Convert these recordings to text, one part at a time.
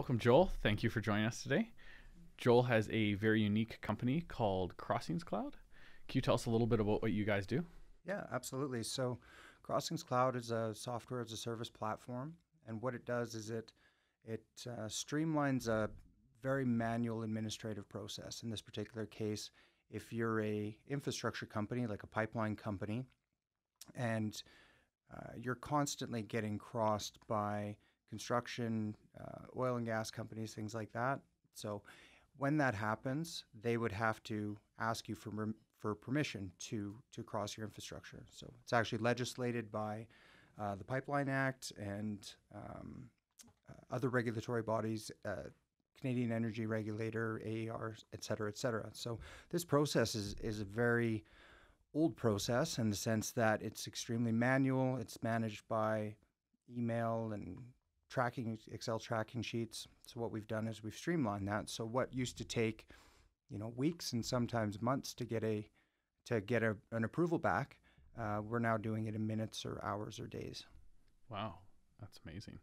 Welcome, Joel. Thank you for joining us today. Joel has a very unique company called CrossingsCloud. Can you tell us a little bit about what you guys do? Yeah, absolutely. So CrossingsCloud is a software as a service platform, and what it does is it streamlines a very manual administrative process. In this particular case, if you're a infrastructure company like a pipeline company, and you're constantly getting crossed by construction, oil and gas companies, things like that. So when that happens, they would have to ask you for permission to cross your infrastructure. So it's actually legislated by the Pipeline Act and other regulatory bodies, Canadian Energy Regulator, AER, et cetera, et cetera. So this process is a very old process in the sense that it's extremely manual. It's managed by email and tracking, Excel tracking sheets. So what we've done is we've streamlined that. So what used to take, weeks and sometimes months to get an approval back, we're now doing it in minutes or hours or days. Wow, that's amazing.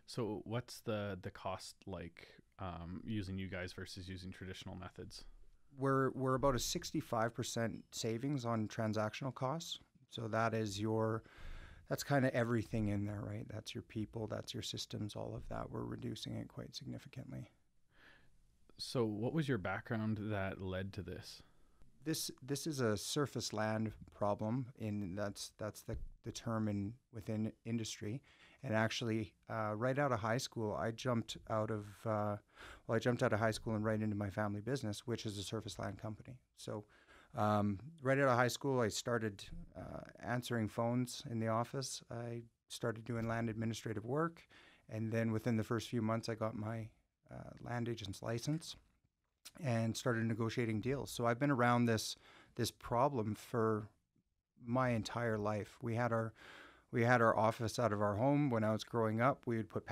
So what's the cost like using you guys versus using traditional methods? We're about a 65% savings on transactional costs. So that's kind of everything in there, right? That's your people, that's your systems, all of that. We're reducing it quite significantly. So what was your background that led to this? This is a surface land problem, and that's the term within industry. And actually, right out of high school, I jumped out of high school and right into my family business, which is a surface land company. So right out of high school, I started answering phones in the office. I started doing land administrative work, and then within the first few months, I got my land agent's license and started negotiating deals. So I've been around this problem for my entire life. We had our office out of our home when I was growing up. We would put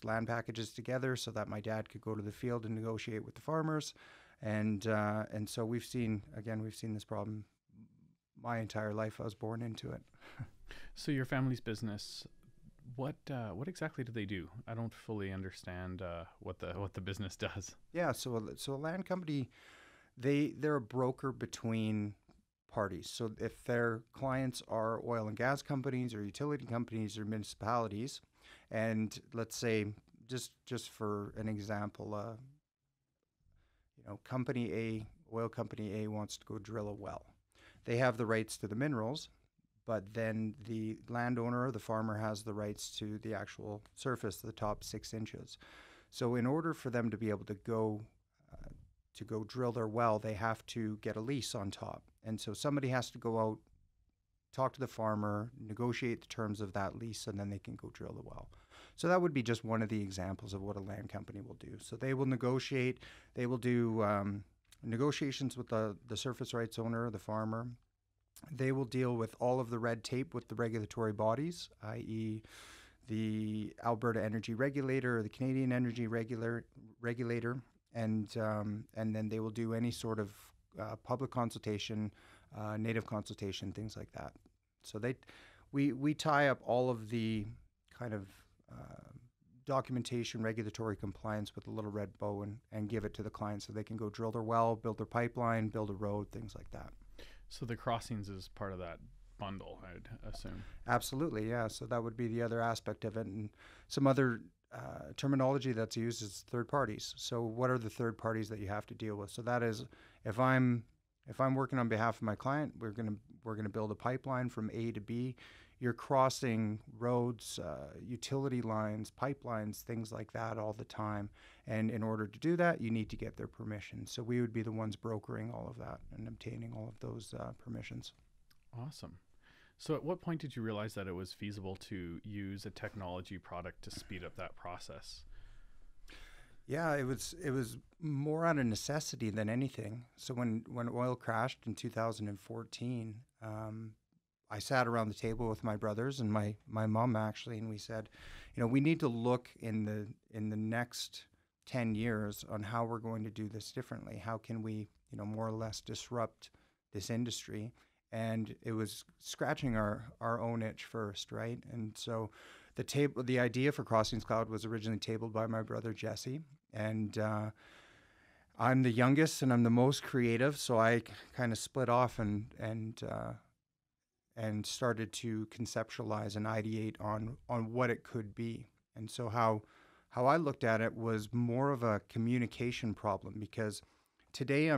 land packages together so that my dad could go to the field and negotiate with the farmers. And so we've seen this problem my entire life. I was born into it. So your family's business, what exactly do they do? I don't fully understand what the business does. Yeah, so a land company, they're a broker between parties. So if their clients are oil and gas companies or utility companies or municipalities, and let's say just for an example, oil company A wants to go drill a well. They have the rights to the minerals, but then the landowner or the farmer has the rights to the actual surface, the top 6 inches. So in order for them to be able to go drill their well, they have to get a lease on top. And so somebody has to go out, talk to the farmer, negotiate the terms of that lease, and then they can go drill the well. So that would be just one of the examples of what a land company will do. So they will negotiate, they will do negotiations with the surface rights owner, the farmer. They will deal with all of the red tape with the regulatory bodies, i.e. the Alberta Energy Regulator or the Canadian Energy Regulator, and then they will do any sort of public consultation, native consultation, things like that. So we tie up all of the kind of documentation, regulatory compliance with a little red bow and give it to the client so they can go drill their well, build their pipeline, build a road, things like that. So the crossings is part of that bundle, I'd assume. Absolutely, yeah. So that would be the other aspect of it. And some other terminology that's used is third parties. So what are the third parties that you have to deal with? So that is, if I'm working on behalf of my client, we're gonna build a pipeline from A to B. You're crossing roads, utility lines, pipelines, things like that all the time. And in order to do that, you need to get their permission. So we would be the ones brokering all of that and obtaining all of those permissions. Awesome. So at what point did you realize that it was feasible to use a technology product to speed up that process? Yeah, it was more out of necessity than anything. So when oil crashed in 2014, I sat around the table with my brothers and my mom actually, and we said, we need to look in the next 10 years on how we're going to do this differently. How can we, more or less disrupt this industry? And it was scratching our own itch first, right? And so the idea for Crossings Cloud was originally tabled by my brother Jesse, and I'm the youngest and I'm the most creative, so I kind of split off and started to conceptualize and ideate on what it could be. And so how I looked at it was more of a communication problem, because today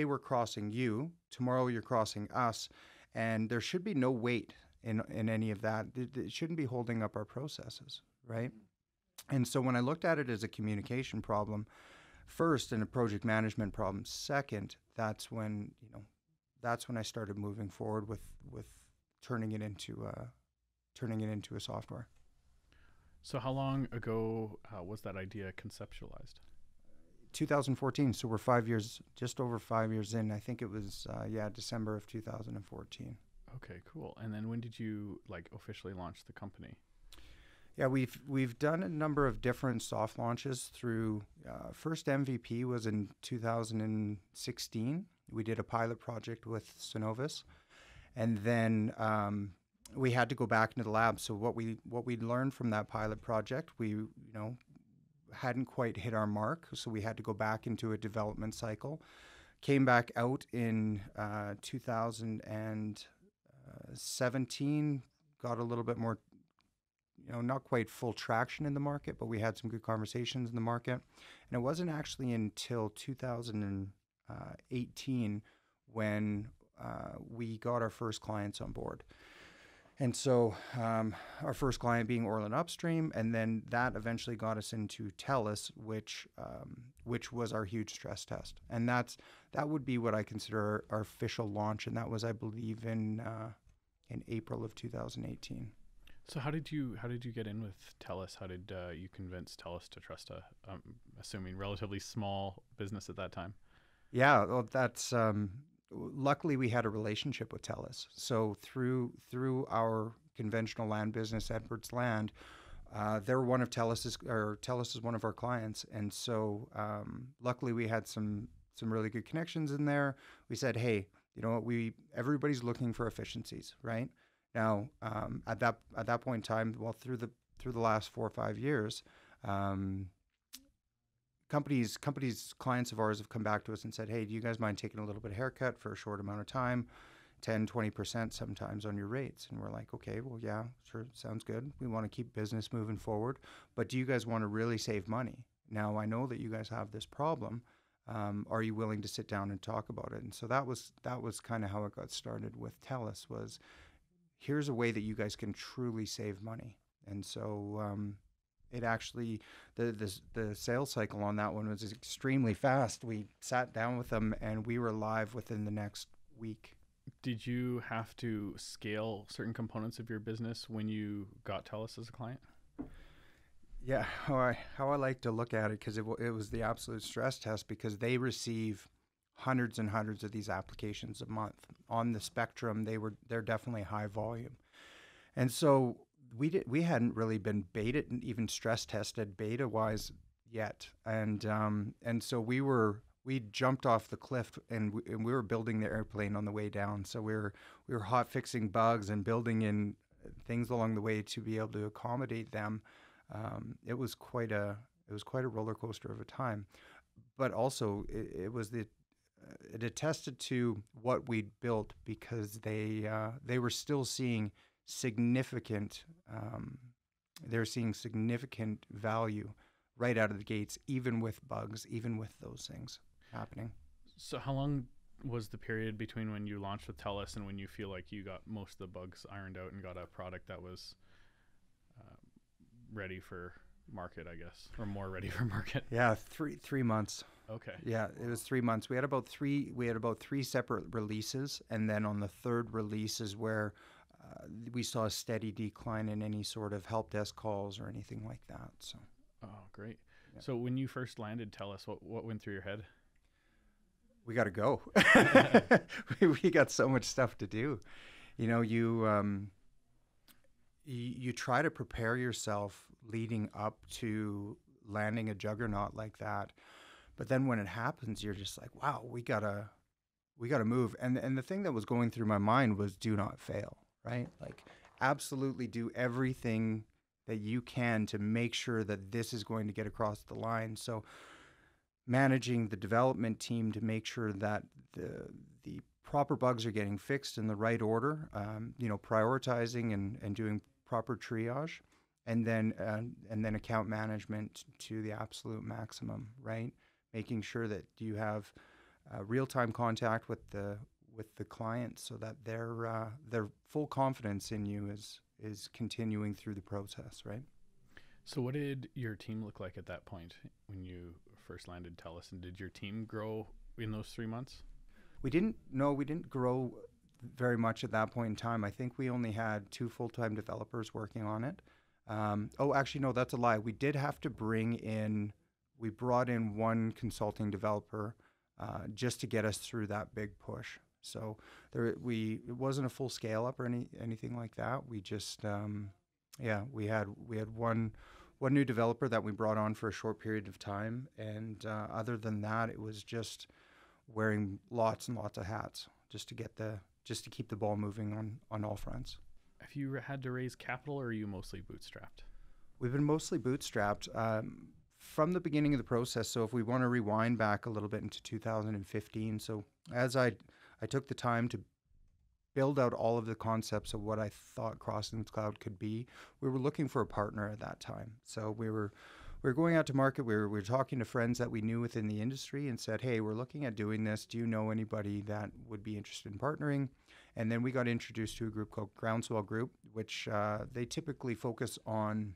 we're crossing you, tomorrow you're crossing us, and there should be no weight in any of that. It shouldn't be holding up our processes, right? And so when I looked at it as a communication problem first and a project management problem second, that's when I started moving forward with turning it into a software. So how long ago was that idea conceptualized? 2014. So we're 5 years, just over 5 years in. I think it was December of 2014. Okay, cool. And then when did you officially launch the company? Yeah, we've done a number of different soft launches through. First MVP was in 2016. We did a pilot project with Synovus, and then we had to go back into the lab. So what we learned from that pilot project, we hadn't quite hit our mark, so we had to go back into a development cycle. Came back out in 2017, got a little bit more, not quite full traction in the market, but we had some good conversations in the market. And it wasn't actually until 2018 when we got our first clients on board. And so our first client being Orland Upstream, and then that eventually got us into TELUS, which was our huge stress test. And that would be what I consider our official launch, and that was, I believe, in April of 2018. So how did you get in with TELUS? How did you convince TELUS to trust assuming relatively small business at that time? Yeah, well, that's luckily we had a relationship with TELUS. So through our conventional land business, Edwards Land, they're one of TELUS is one of our clients, and so luckily we had some really good connections in there. We said, hey, you know what, everybody's looking for efficiencies, right? Now, at that point in time, well, through the last 4 or 5 years, clients of ours have come back to us and said, hey, do you guys mind taking a little bit of haircut for a short amount of time, 10, 20% sometimes on your rates? And we're like, okay, well, yeah, sure, sounds good. We want to keep business moving forward, but do you guys want to really save money? Now, I know that you guys have this problem. Are you willing to sit down and talk about it? And so that was kind of how it got started with TELUS, was here's a way that you guys can truly save money. And so it actually, the sales cycle on that one was extremely fast. We sat down with them and we were live within the next week. Did you have to scale certain components of your business when you got TELUS as a client? Yeah, how I like to look at it, because it was the absolute stress test, because they receive hundreds and hundreds of these applications a month. On the spectrum, they're definitely high volume. And so we hadn't really been beta and even stress tested beta wise yet. And so we jumped off the cliff and we were building the airplane on the way down. So we were hot fixing bugs and building in things along the way to be able to accommodate them. It was quite a roller coaster of a time, but also it attested to what we'd built, because they were still seeing significant value right out of the gates, even with bugs, even with those things happening. So how long was the period between when you launched with TELUS and when you feel like you got most of the bugs ironed out and got a product that was ready for market, I guess, or more ready for market? Yeah, three months. Okay. Yeah, it was 3 months. We had about three separate releases, and then on the third release is where we saw a steady decline in any sort of help desk calls or anything like that. So. Oh, great. So when you first landed, tell us what went through your head. We got to go. We got so much stuff to do. You know, you try to prepare yourself leading up to landing a juggernaut like that, but then when it happens, you're just like, wow, we gotta move. And the thing that was going through my mind was do not fail, right? Like, absolutely do everything that you can to make sure that this is going to get across the line. So managing the development team to make sure that the proper bugs are getting fixed in the right order, you know, prioritizing and doing proper triage, and then account management to the absolute maximum, right? Making sure that you have real-time contact with the client so that their full confidence in you is continuing through the process, right? So what did your team look like at that point when you first landed TELUS, and did your team grow in those 3 months? We didn't grow very much at that point in time. I think we only had 2 full-time developers working on it. Actually, no, that's a lie. We brought in 1 consulting developer just to get us through that big push. So it wasn't a full scale up or anything like that. We just, we had one new developer that we brought on for a short period of time. And other than that, it was just wearing lots and lots of hats just to keep the ball moving on all fronts. Have you had to raise capital, or are you mostly bootstrapped? We've been mostly bootstrapped from the beginning of the process. So if we want to rewind back a little bit into 2015, so as I took the time to build out all of the concepts of what I thought CrossingsCloud could be, we were looking for a partner at that time. So we were going out to market. We were talking to friends that we knew within the industry and said, hey, we're looking at doing this. Do you know anybody that would be interested in partnering? And then we got introduced to a group called Groundswell Group, which they typically focus on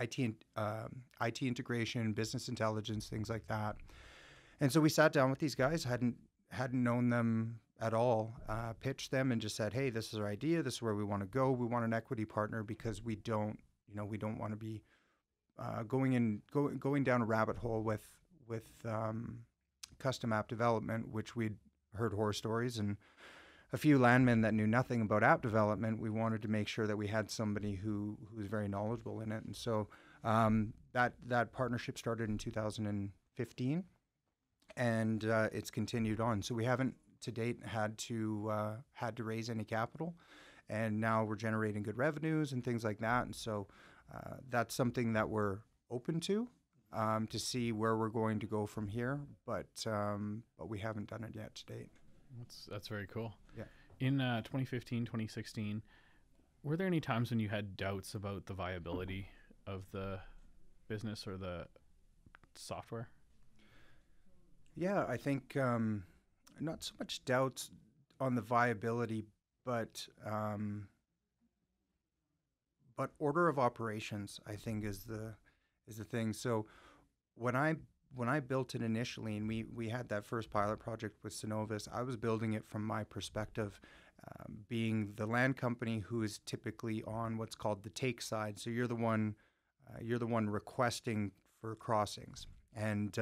IT integration, business intelligence, things like that. And so we sat down with these guys, hadn't known them at all, pitched them and just said, hey, this is our idea. This is where we want to go. We want an equity partner because we don't want to be going down a rabbit hole with custom app development, which we'd heard horror stories and a few landmen that knew nothing about app development. We wanted to make sure that we had somebody who was very knowledgeable in it. And so that partnership started in 2015, and it's continued on. So we haven't to date had to raise any capital, and now we're generating good revenues and things like that. And so that's something that we're open to see where we're going to go from here, but we haven't done it yet to date. That's very cool. Yeah. In 2015, 2016, were there any times when you had doubts about the viability of the business or the software? Yeah, I think not so much doubts on the viability, but order of operations, I think, is the thing. So when I built it initially, and we had that first pilot project with Synovus, I was building it from my perspective, being the land company who is typically on what's called the take side. So you're the one requesting for crossings, and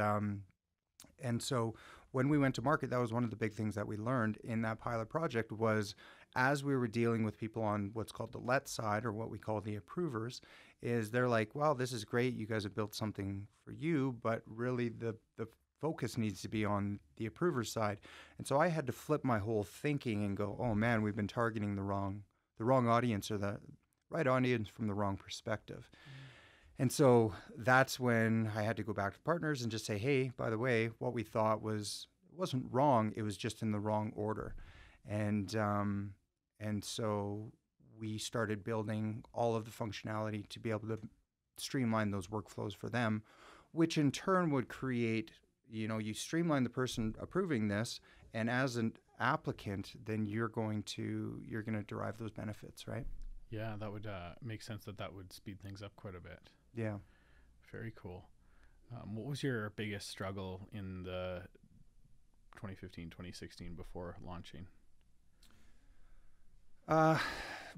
so when we went to market, that was one of the big things that we learned in that pilot project was, as we were dealing with people on what's called the let side, or what we call the approvers, is they're like, well, this is great, you guys have built something for you, but really the focus needs to be on the approver side. And so I had to flip my whole thinking and go, oh man, we've been targeting the wrong audience, or the right audience from the wrong perspective. And so that's when I had to go back to partners and just say, hey, by the way, what we thought wasn't wrong, it was just in the wrong order. And so we started building all of the functionality to be able to streamline those workflows for them, which in turn would create, you streamline the person approving this, and as an applicant, then you're going to derive those benefits, right? Yeah, that would make sense that would speed things up quite a bit. Yeah. Very cool. What was your biggest struggle in the 2015, 2016 before launching?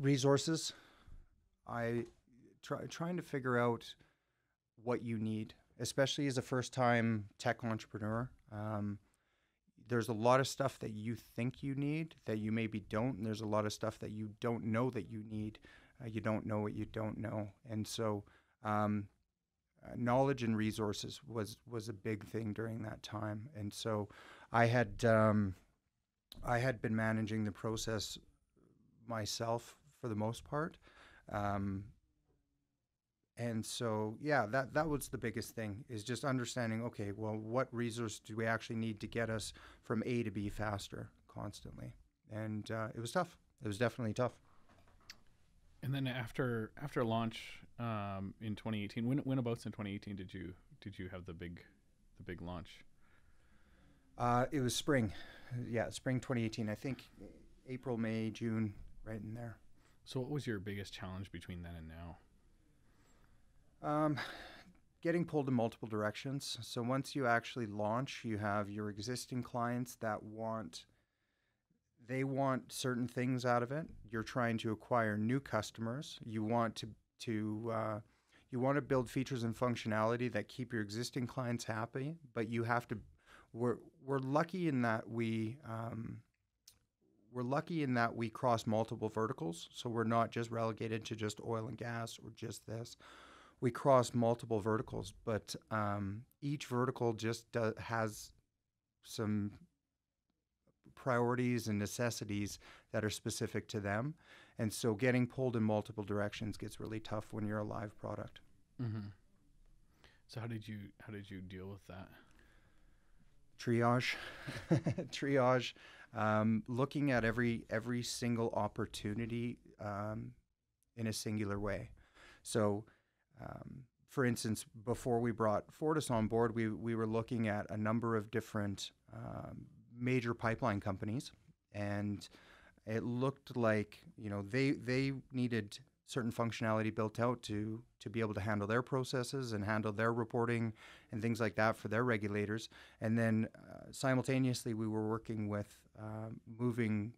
Resources. Trying to figure out what you need especially as a first-time tech entrepreneur. There's a lot of stuff that you think you need that you maybe don't, and there's a lot of stuff that you don't know that you need. You don't know what you don't know, and so knowledge and resources was a big thing during that time. And so I had been managing the process myself for the most part. Um, And so, yeah, that was the biggest thing, is just understanding, okay, well, what resource do we actually need to get us from A to B faster constantly? And it was tough. It was definitely tough. And then after launch in 2018, whenabouts in 2018 did you have the big launch? It was spring. Yeah, spring 2018. I think April, May, June, right in there. So what was your biggest challenge between then and now? Getting pulled in multiple directions. So once you actually launch, you have your existing clients that want certain things out of it. You're trying to acquire new customers. You want to build features and functionality that keep your existing clients happy, but you have to. We're lucky in that we cross multiple verticals. So we're not just relegated to just oil and gas or just this. We cross multiple verticals, but each vertical just has some priorities and necessities that are specific to them. And so getting pulled in multiple directions gets really tough when you're a live product. Mm-hmm. So how did you deal with that? Triage. Triage. Looking at every single opportunity in a singular way. So for instance, before we brought Fortis on board, we were looking at a number of different major pipeline companies, and it looked like, you know, they needed certain functionality built out to be able to handle their processes and handle their reporting and things like that for their regulators. And then simultaneously, we were working with moving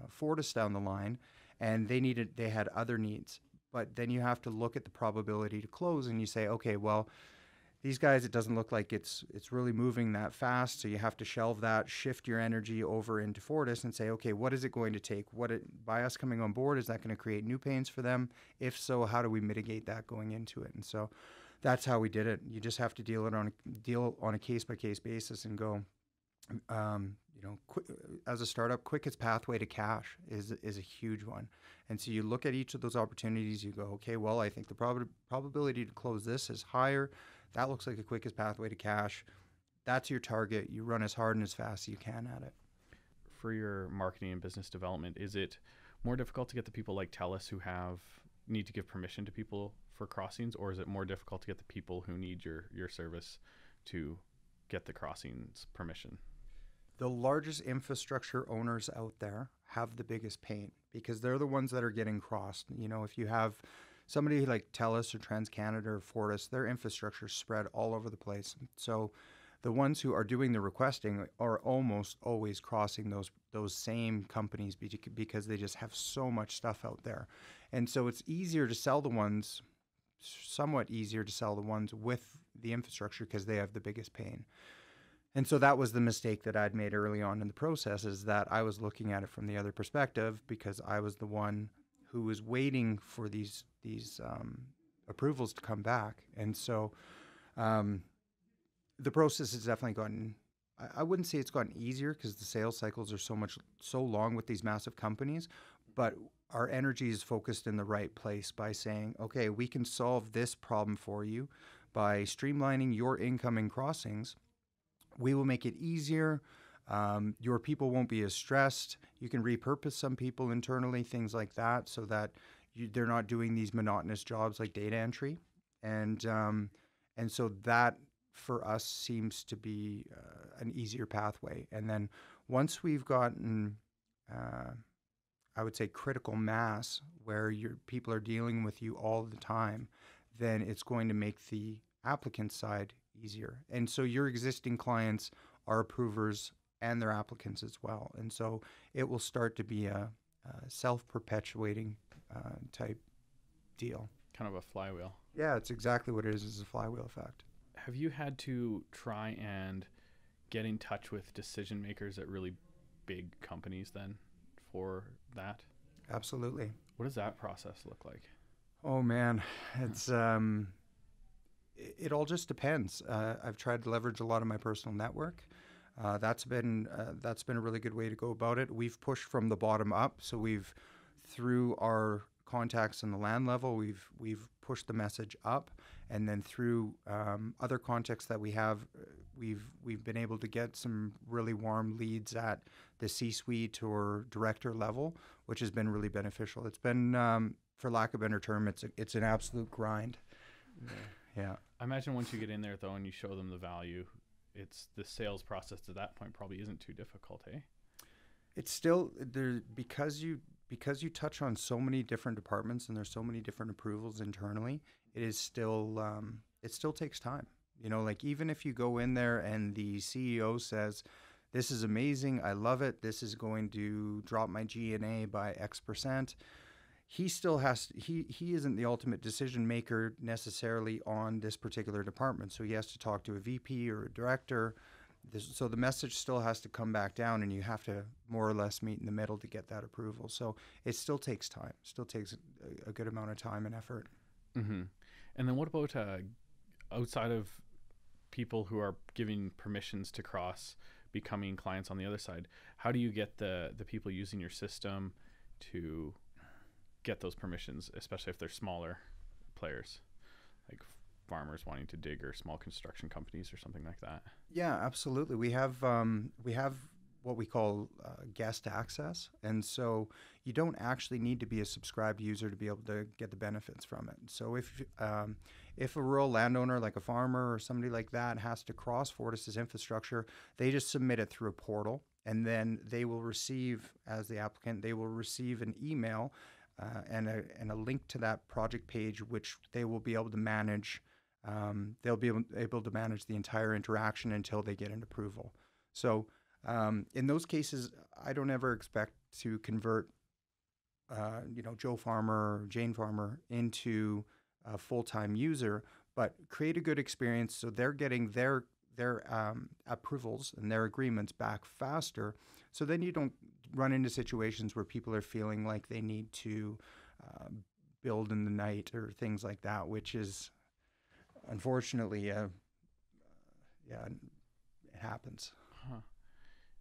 Fortis down the line, and they had other needs. But then you have to look at the probability to close, and you say, okay, well, these guys, it doesn't look like it's really moving that fast. So you have to shelve that, shift your energy over into Fortis and say, okay, what is it going to take? By us coming on board, is that going to create new pains for them? If so, how do we mitigate that going into it? And so that's how we did it. You just have to deal on a case by case basis and go, as a startup, quickest pathway to cash is a huge one. And so you look at each of those opportunities, you go, okay, well, I think the probability to close this is higher. That looks like the quickest pathway to cash. That's your target. You run as hard and as fast as you can at it. For your marketing and business development, is it more difficult to get the people like TELUS who need to give permission to people for crossings, or is it more difficult to get the people who need your service to get the crossings permission? The largest infrastructure owners out there have the biggest pain because they're the ones that are getting crossed. You know, if you have somebody like TELUS or TransCanada or Fortis, their infrastructure is spread all over the place. So the ones who are doing the requesting are almost always crossing those same companies because they just have so much stuff out there. And so it's somewhat easier to sell the ones with the infrastructure because they have the biggest pain. And so that was the mistake that I'd made early on in the process, is that I was looking at it from the other perspective because I was the one who was waiting for these approvals to come back. And so the process has definitely gotten, I wouldn't say it's gotten easier because the sales cycles are so long with these massive companies, but our energy is focused in the right place by saying, okay, we can solve this problem for you by streamlining your incoming crossings. We will make it easier. Your people won't be as stressed. You can repurpose some people internally, things like that, so that they're not doing these monotonous jobs like data entry. And so that for us seems to be an easier pathway. And then once we've gotten, I would say, critical mass where your people are dealing with you all the time, then it's going to make the applicant side easier. And so your existing clients are approvers and their applicants as well. And so it will start to be a self-perpetuating type deal. Kind of a flywheel. Yeah, it's exactly what it is a flywheel effect. have you had to try and get in touch with decision makers at really big companies then for that? Absolutely. What does that process look like? Oh man, it's it all just depends. I've tried to leverage a lot of my personal network. That's been a really good way to go about it. We've pushed from the bottom up, so we've through our contacts in the land level, we've pushed the message up, and then through other contacts that we have, we've been able to get some really warm leads at the C-suite or director level, which has been really beneficial. It's been, for lack of a better term, it's an absolute grind. Yeah. I imagine once you get in there though and you show them the value, it's the sales process to that point probably isn't too difficult, eh? It's still there because you touch on so many different departments and there's so many different approvals internally. It still takes time. You know, like even if you go in there and the CEO says, "This is amazing, I love it. This is going to drop my G&A by X%." He still has he isn't the ultimate decision maker necessarily on this particular department. So he has to talk to a VP or a director. So the message still has to come back down, and you have to more or less meet in the middle to get that approval. So it still takes time. Still takes a good amount of time and effort. Mm-hmm. And then what about outside of people who are giving permissions to Cross becoming clients on the other side? How do you get the people using your system to get those permissions, especially if they're smaller players, like farmers wanting to dig or small construction companies or something like that? Yeah, absolutely. We have what we call guest access, and so you don't actually need to be a subscribed user to be able to get the benefits from it. So if a rural landowner like a farmer or somebody like that has to cross Fortis's infrastructure, they just submit it through a portal, and then they will receive, as the applicant, they will receive an email and a link to that project page, which they will be able to manage. They'll be able to manage the entire interaction until they get an approval. So in those cases, I don't ever expect to convert, Joe Farmer or Jane Farmer into a full-time user, but create a good experience so they're getting their approvals and their agreements back faster. So then you don't run into situations where people are feeling like they need to build in the night or things like that, which is unfortunately, it happens. Huh.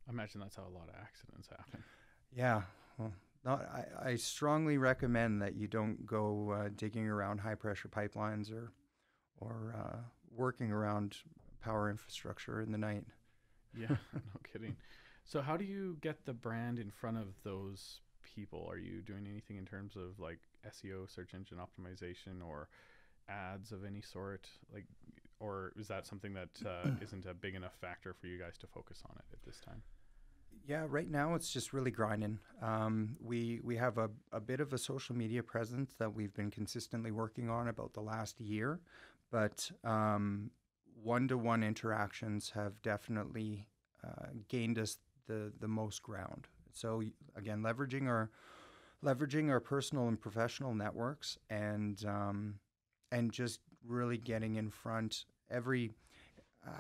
I imagine that's how a lot of accidents happen. Yeah. Well, no, I strongly recommend that you don't go digging around high pressure pipelines or working around power infrastructure in the night. Yeah, no kidding. So how do you get the brand in front of those people? Are you doing anything in terms of like SEO, search engine optimization, or ads of any sort? Like, or is that something that isn't a big enough factor for you guys to focus on it at this time? Yeah, right now it's just really grinding. We have a bit of a social media presence that we've been consistently working on about the last year, but one-to-one interactions have definitely gained us the most ground. So again, leveraging our personal and professional networks, and just really getting in front.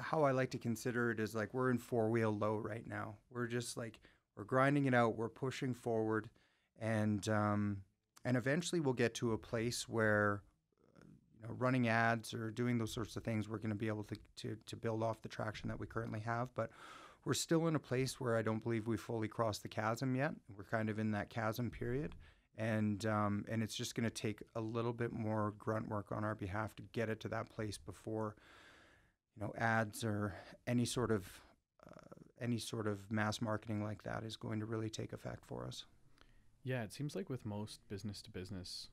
How I like to consider it is like we're in four-wheel low right now. We're just like we're grinding it out. We're pushing forward, and eventually we'll get to a place where running ads or doing those sorts of things, we're going to be able to build off the traction that we currently have. But we're still in a place where I don't believe we've fully crossed the chasm yet. We're kind of in that chasm period. And it's just going to take a little bit more grunt work on our behalf to get it to that place before, ads or any sort of mass marketing like that is going to really take effect for us. Yeah, it seems like with most business-to-business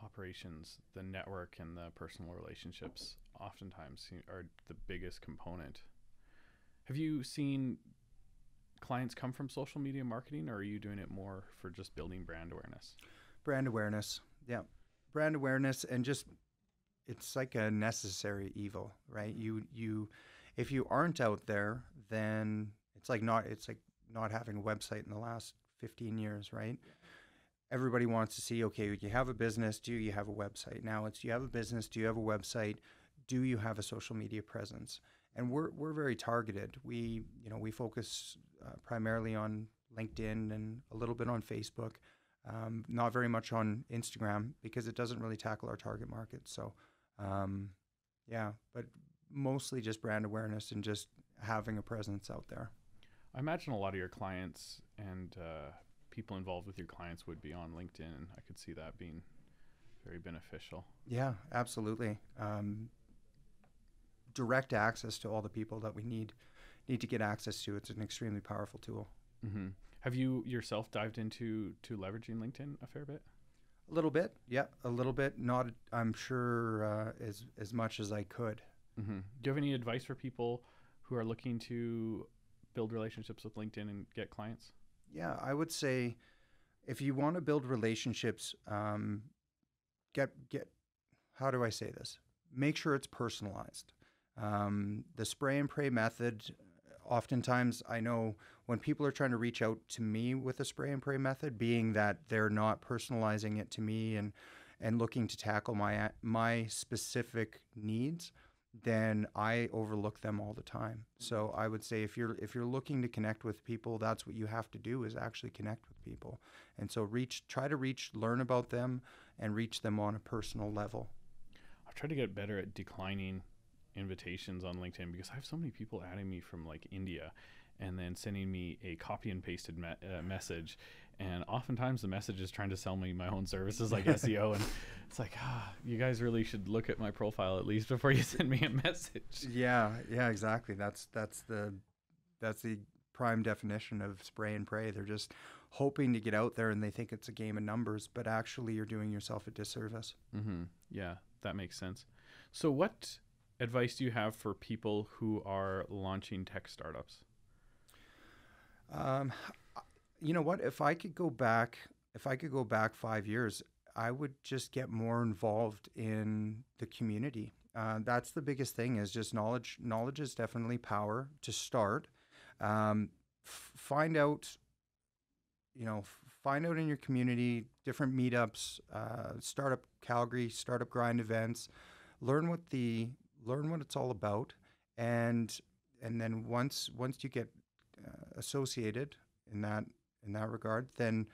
operations, the network and the personal relationships oftentimes are the biggest component. Have you seen clients come from social media marketing, or are you doing it more for just building brand awareness? Brand awareness, yeah. Brand awareness, and just it's like a necessary evil, right? If you aren't out there, then it's like not having a website in the last 15 years, right? Yeah. Everybody wants to see, okay, you have a business, do you have a website? Now it's, you have a business, do you have a website? do you have a social media presence? And we're very targeted. We focus primarily on LinkedIn and a little bit on Facebook, not very much on Instagram because it doesn't really tackle our target market. So, yeah, but mostly just brand awareness and just having a presence out there. I imagine a lot of your clients and people involved with your clients would be on LinkedIn, and I could see that being very beneficial. Yeah, absolutely. Direct access to all the people that we need to get access to. It's an extremely powerful tool. Mm-hmm. Have you yourself dived into leveraging LinkedIn a fair bit? A little bit, yeah, a little bit. Not, I'm sure, as much as I could. Mm-hmm. Do you have any advice for people who are looking to build relationships with LinkedIn and get clients? Yeah, I would say if you want to build relationships, get how do I say this? Make sure it's personalized. The spray and pray method, oftentimes I know when people are trying to reach out to me with a spray and pray method, being that they're not personalizing it to me and looking to tackle my specific needs, then I overlook them all the time. So I would say if you're looking to connect with people, that's what you have to do, is actually connect with people. And so try to learn about them and reach them on a personal level. I've tried to get better at declining invitations on LinkedIn because I have so many people adding me from like India and then sending me a copy and pasted message, and oftentimes the message is trying to sell me my own services like SEO, and it's like, you guys really should look at my profile at least before you send me a message. Yeah, exactly. That's the prime definition of spray and pray. They're just hoping to get out there and they think it's a game of numbers, but actually you're doing yourself a disservice. Mm-hmm. Yeah, that makes sense. So what advice do you have for people who are launching tech startups? You know what? If I could go back 5 years, I would just get more involved in the community. That's the biggest thing, is just knowledge. Knowledge is definitely power to start. Find out in your community, different meetups, startup Calgary, startup grind events, learn what it's all about. And then once you get associated in that regard, then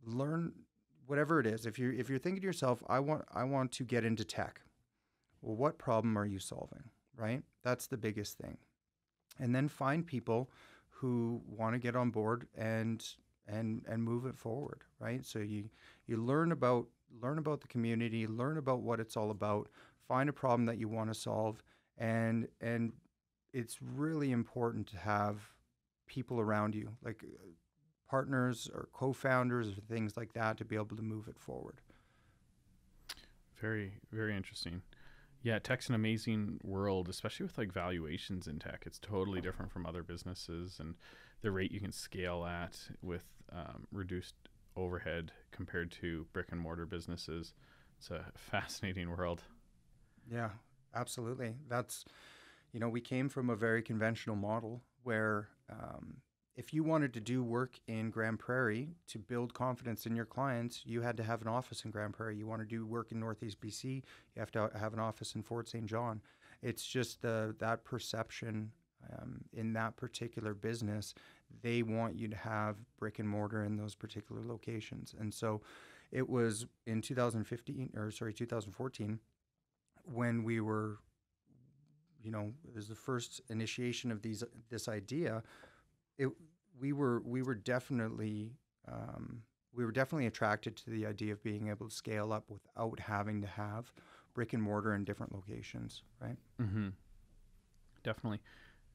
learn whatever it is. If you're thinking to yourself, I want to get into tech. Well, what problem are you solving? Right? That's the biggest thing. And then find people who want to get on board and move it forward. Right? So you learn about the community, learn about what it's all about, find a problem that you want to solve, and it's really important to have people around you, like partners or co-founders or things like that, to be able to move it forward. Very, very interesting. Yeah, tech's an amazing world, especially with like valuations in tech. It's totally different from other businesses, and the rate you can scale at with reduced overhead compared to brick and mortar businesses. It's a fascinating world. Yeah, absolutely. That's, we came from a very conventional model where if you wanted to do work in Grand Prairie to build confidence in your clients, you had to have an office in Grand Prairie. You want to do work in Northeast BC, you have to have an office in Fort St. John. It's just that perception in that particular business. They want you to have brick and mortar in those particular locations. And so it was in 2014 when we were, it was the first initiation of this idea. We were definitely attracted to the idea of being able to scale up without having to have brick and mortar in different locations, right? Mm-hmm. Definitely.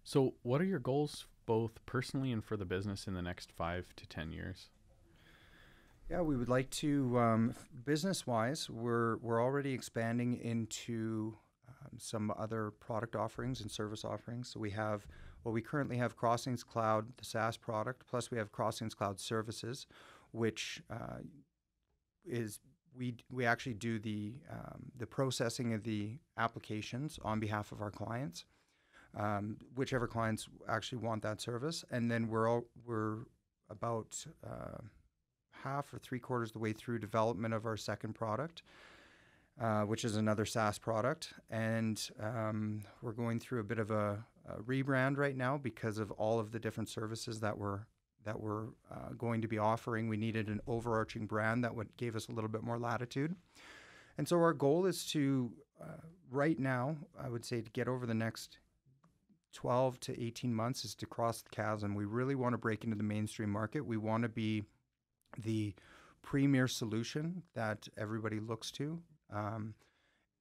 So what are your goals, both personally and for the business, in the next 5 to 10 years? Yeah, we would like to, business-wise, we're already expanding into some other product offerings and service offerings. So we currently have CrossingsCloud, the SaaS product, plus we have CrossingsCloud services, which is we actually do the processing of the applications on behalf of our clients, whichever clients actually want that service. And then we're about half or 3/4 the way through development of our second product. which is another SaaS product. And we're going through a bit of a rebrand right now because of all of the different services that we're going to be offering. We needed an overarching brand that gave us a little bit more latitude. And so our goal is to, right now, I would say to get over the next 12 to 18 months is to cross the chasm. We really want to break into the mainstream market. We want to be the premier solution that everybody looks to. And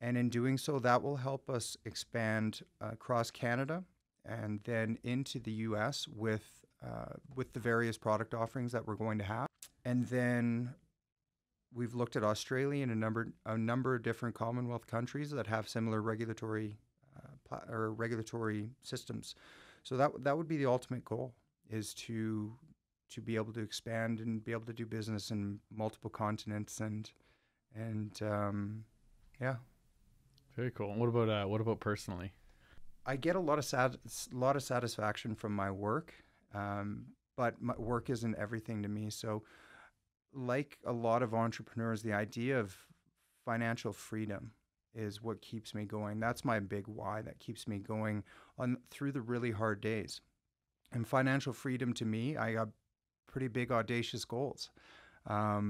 in doing so, that will help us expand across Canada and then into the US with the various product offerings that we're going to have. And then we've looked at Australia and a number of different Commonwealth countries that have similar regulatory systems. So that would be the ultimate goal, is to be able to expand and be able to do business in multiple continents and yeah. Very cool. And what about personally? I get a lot of satisfaction from my work, but my work isn't everything to me. So, like a lot of entrepreneurs, the idea of financial freedom is what keeps me going. That's my big why that keeps me going through the really hard days. And financial freedom to me, I got pretty big audacious goals. I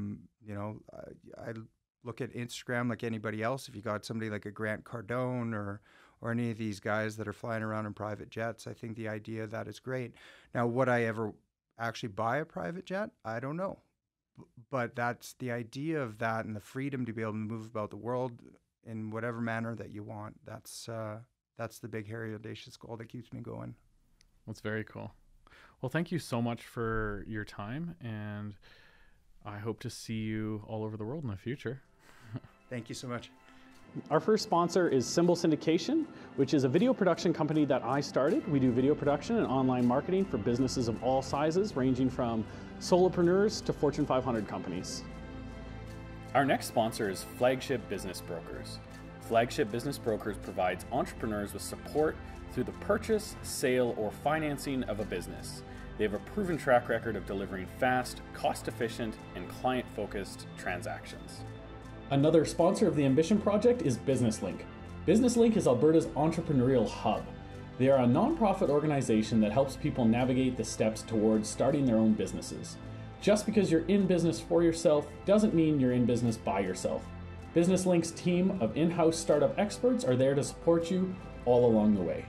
look at Instagram like anybody else. If you got somebody like a Grant Cardone or any of these guys that are flying around in private jets, I think the idea of that is great. Now, would I ever actually buy a private jet? I don't know. But that's the idea of that, and the freedom to be able to move about the world in whatever manner that you want. That's the big, hairy, audacious goal that keeps me going. That's very cool. Well, thank you so much for your time, and I hope to see you all over the world in the future. Thank you so much. Our first sponsor is Symbol Syndication, which is a video production company that I started. We do video production and online marketing for businesses of all sizes, ranging from solopreneurs to Fortune 500 companies. Our next sponsor is Flagship Business Brokers. Flagship Business Brokers provides entrepreneurs with support through the purchase, sale, or financing of a business. They have a proven track record of delivering fast, cost-efficient, and client-focused transactions. Another sponsor of the Ambition Project is BusinessLink. BusinessLink is Alberta's entrepreneurial hub. They are a nonprofit organization that helps people navigate the steps towards starting their own businesses. Just because you're in business for yourself doesn't mean you're in business by yourself. BusinessLink's team of in-house startup experts are there to support you all along the way.